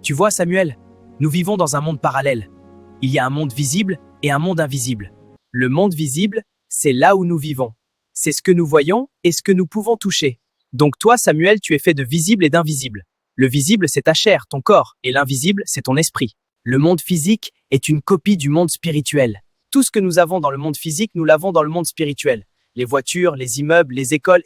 Tu vois, Samuel, nous vivons dans un monde parallèle. Il y a un monde visible et un monde invisible. Le monde visible, c'est là où nous vivons. C'est ce que nous voyons et ce que nous pouvons toucher. Donc toi, Samuel, tu es fait de visible et d'invisible. Le visible, c'est ta chair, ton corps, et l'invisible, c'est ton esprit. Le monde physique est une copie du monde spirituel. Tout ce que nous avons dans le monde physique, nous l'avons dans le monde spirituel. Les voitures, les immeubles, les écoles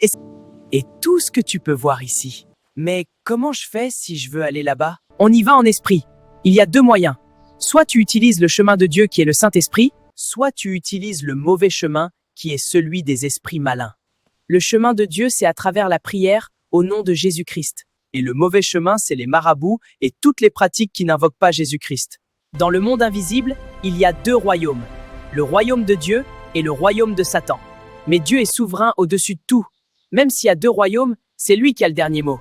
et tout ce que tu peux voir ici. Mais comment je fais si je veux aller là-bas? On y va en esprit. Il y a deux moyens. Soit tu utilises le chemin de Dieu qui est le Saint-Esprit, soit tu utilises le mauvais chemin qui est celui des esprits malins. Le chemin de Dieu, c'est à travers la prière au nom de Jésus-Christ. Et le mauvais chemin, c'est les marabouts et toutes les pratiques qui n'invoquent pas Jésus-Christ. Dans le monde invisible, il y a deux royaumes. Le royaume de Dieu et le royaume de Satan. Mais Dieu est souverain au-dessus de tout. Même s'il y a deux royaumes, c'est lui qui a le dernier mot.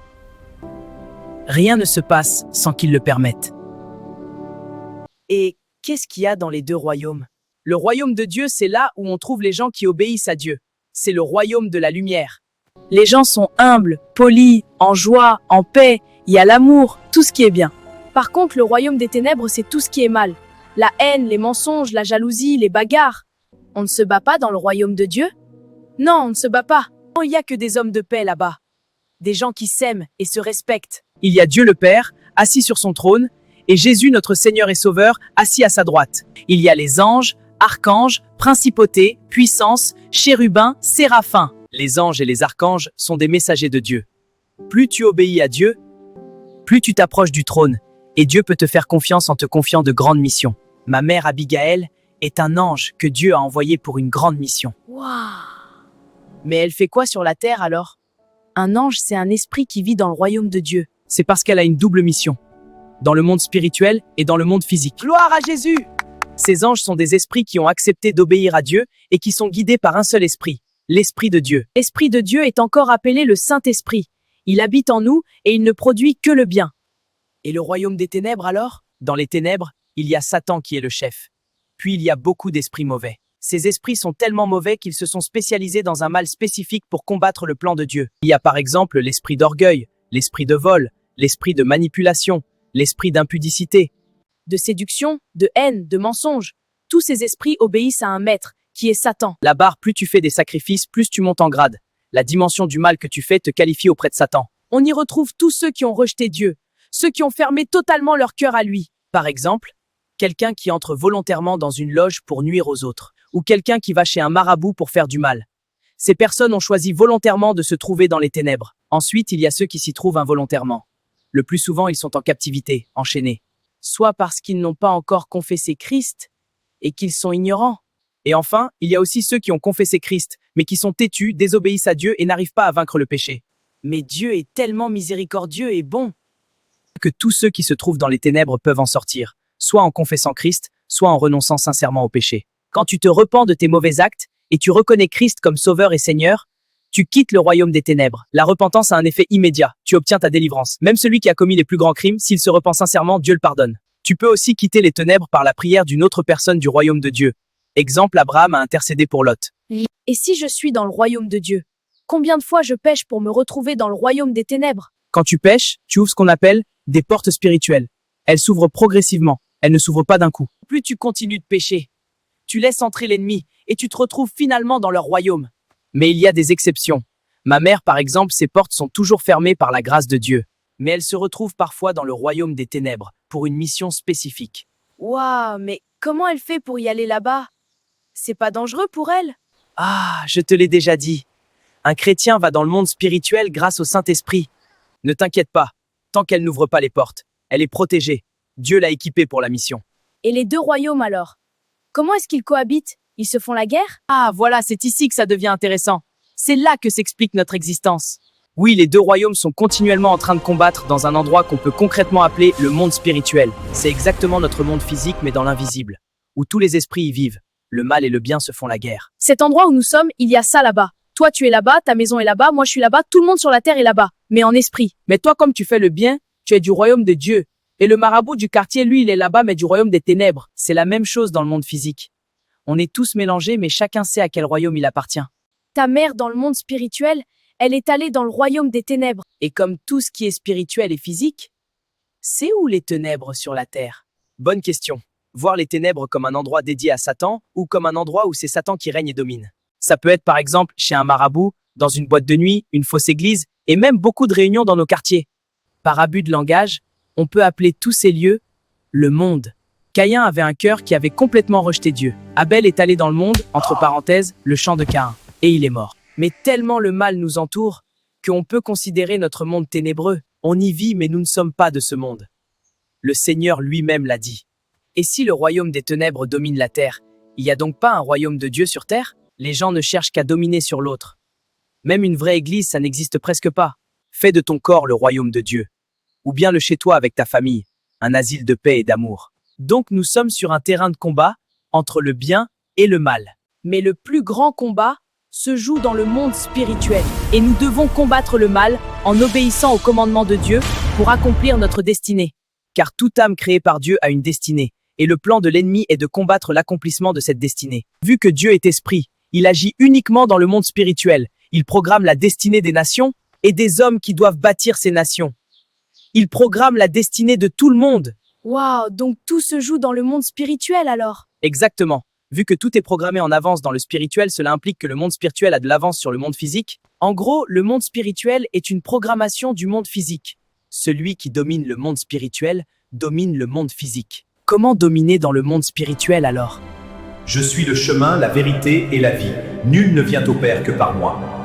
Rien ne se passe sans qu'il le permette. Et qu'est-ce qu'il y a dans les deux royaumes? Le royaume de Dieu, c'est là où on trouve les gens qui obéissent à Dieu. C'est le royaume de la lumière. Les gens sont humbles, polis, en joie, en paix, il y a l'amour, tout ce qui est bien. Par contre, le royaume des ténèbres, c'est tout ce qui est mal. La haine, les mensonges, la jalousie, les bagarres. On ne se bat pas dans le royaume de Dieu? Non, on ne se bat pas. Il n'y a que des hommes de paix là-bas. Des gens qui s'aiment et se respectent. Il y a Dieu le Père, assis sur son trône, et Jésus, notre Seigneur et Sauveur, assis à sa droite. Il y a les anges, archanges, principautés, puissances, chérubins, séraphins. Les anges et les archanges sont des messagers de Dieu. Plus tu obéis à Dieu, plus tu t'approches du trône, et Dieu peut te faire confiance en te confiant de grandes missions. Ma mère Abigaël est un ange que Dieu a envoyé pour une grande mission. Waouh! Mais elle fait quoi sur la terre alors? Un ange, c'est un esprit qui vit dans le royaume de Dieu. C'est parce qu'elle a une double mission, dans le monde spirituel et dans le monde physique. Gloire à Jésus! Ces anges sont des esprits qui ont accepté d'obéir à Dieu et qui sont guidés par un seul esprit, l'Esprit de Dieu. L'Esprit de Dieu est encore appelé le Saint-Esprit. Il habite en nous et il ne produit que le bien. Et le royaume des ténèbres alors? Dans les ténèbres, il y a Satan qui est le chef. Puis il y a beaucoup d'esprits mauvais. Ces esprits sont tellement mauvais qu'ils se sont spécialisés dans un mal spécifique pour combattre le plan de Dieu. Il y a par exemple l'esprit d'orgueil, l'esprit de vol, l'esprit de manipulation, l'esprit d'impudicité, De séduction, de haine, de mensonge. Tous ces esprits obéissent à un maître, qui est Satan. La barre, plus tu fais des sacrifices, plus tu montes en grade. La dimension du mal que tu fais te qualifie auprès de Satan. On y retrouve tous ceux qui ont rejeté Dieu, ceux qui ont fermé totalement leur cœur à lui. Par exemple, quelqu'un qui entre volontairement dans une loge pour nuire aux autres, ou quelqu'un qui va chez un marabout pour faire du mal. Ces personnes ont choisi volontairement de se trouver dans les ténèbres. Ensuite, il y a ceux qui s'y trouvent involontairement. Le plus souvent, ils sont en captivité, enchaînés. Soit parce qu'ils n'ont pas encore confessé Christ et qu'ils sont ignorants. Et enfin, il y a aussi ceux qui ont confessé Christ, mais qui sont têtus, désobéissent à Dieu et n'arrivent pas à vaincre le péché. Mais Dieu est tellement miséricordieux et bon. Que tous ceux qui se trouvent dans les ténèbres peuvent en sortir, soit en confessant Christ, soit en renonçant sincèrement au péché. Quand tu te repens de tes mauvais actes et tu reconnais Christ comme Sauveur et Seigneur, tu quittes le royaume des ténèbres. La repentance a un effet immédiat. Tu obtiens ta délivrance. Même celui qui a commis les plus grands crimes, s'il se repent sincèrement, Dieu le pardonne. Tu peux aussi quitter les ténèbres par la prière d'une autre personne du royaume de Dieu. Exemple, Abraham a intercédé pour Lot. Et si je suis dans le royaume de Dieu, combien de fois je pêche pour me retrouver dans le royaume des ténèbres? Quand tu pêches, tu ouvres ce qu'on appelle des portes spirituelles. Elles s'ouvrent progressivement. Elles ne s'ouvrent pas d'un coup. Plus tu continues de pécher, tu laisses entrer l'ennemi et tu te retrouves finalement dans leur royaume. Mais il y a des exceptions. Ma mère, par exemple, ses portes sont toujours fermées par la grâce de Dieu. Mais elle se retrouve parfois dans le royaume des ténèbres, pour une mission spécifique. Waouh, mais comment elle fait pour y aller là-bas? C'est pas dangereux pour elle? Ah, je te l'ai déjà dit. Un chrétien va dans le monde spirituel grâce au Saint-Esprit. Ne t'inquiète pas, tant qu'elle n'ouvre pas les portes, elle est protégée. Dieu l'a équipée pour la mission. Et les deux royaumes alors? Comment est-ce qu'ils cohabitent? Ils se font la guerre? Ah, voilà, c'est ici que ça devient intéressant. C'est là que s'explique notre existence. Oui, les deux royaumes sont continuellement en train de combattre dans un endroit qu'on peut concrètement appeler le monde spirituel. C'est exactement notre monde physique, mais dans l'invisible, où tous les esprits y vivent. Le mal et le bien se font la guerre. Cet endroit où nous sommes, il y a ça là-bas. Toi, tu es là-bas, ta maison est là-bas, moi je suis là-bas, tout le monde sur la terre est là-bas, mais en esprit. Mais toi, comme tu fais le bien, tu es du royaume de Dieu. Et le marabout du quartier, lui, il est là-bas, mais du royaume des ténèbres. C'est la même chose dans le monde physique. On est tous mélangés, mais chacun sait à quel royaume il appartient. Ta mère, dans le monde spirituel, elle est allée dans le royaume des ténèbres. Et comme tout ce qui est spirituel et physique, C'est où les ténèbres sur la terre? Bonne question. Voir les ténèbres comme un endroit dédié à Satan ou comme un endroit où c'est Satan qui règne et domine. Ça peut être par exemple chez un marabout, dans une boîte de nuit, une fausse église et même beaucoup de réunions dans nos quartiers. Par abus de langage, on peut appeler tous ces lieux le monde. Caïn avait un cœur qui avait complètement rejeté Dieu. Abel est allé dans le monde, entre parenthèses, le champ de Caïn, et il est mort. Mais tellement le mal nous entoure qu'on peut considérer notre monde ténébreux. On y vit, mais nous ne sommes pas de ce monde. Le Seigneur lui-même l'a dit. Et si le royaume des ténèbres domine la terre, il n'y a donc pas un royaume de Dieu sur terre? Les gens ne cherchent qu'à dominer sur l'autre. Même une vraie église, ça n'existe presque pas. Fais de ton corps le royaume de Dieu. Ou bien le chez toi avec ta famille, un asile de paix et d'amour. Donc nous sommes sur un terrain de combat entre le bien et le mal. Mais le plus grand combat se joue dans le monde spirituel. Et nous devons combattre le mal en obéissant au commandement de Dieu pour accomplir notre destinée. Car toute âme créée par Dieu a une destinée. Et le plan de l'ennemi est de combattre l'accomplissement de cette destinée. Vu que Dieu est esprit, il agit uniquement dans le monde spirituel. Il programme la destinée des nations et des hommes qui doivent bâtir ces nations. Il programme la destinée de tout le monde. Waouh, donc tout se joue dans le monde spirituel alors. Exactement. Vu que tout est programmé en avance dans le spirituel, cela implique que le monde spirituel a de l'avance sur le monde physique. En gros, le monde spirituel est une programmation du monde physique. Celui qui domine le monde spirituel domine le monde physique. Comment dominer dans le monde spirituel alors? Je suis le chemin, la vérité et la vie. Nul ne vient au Père que par moi.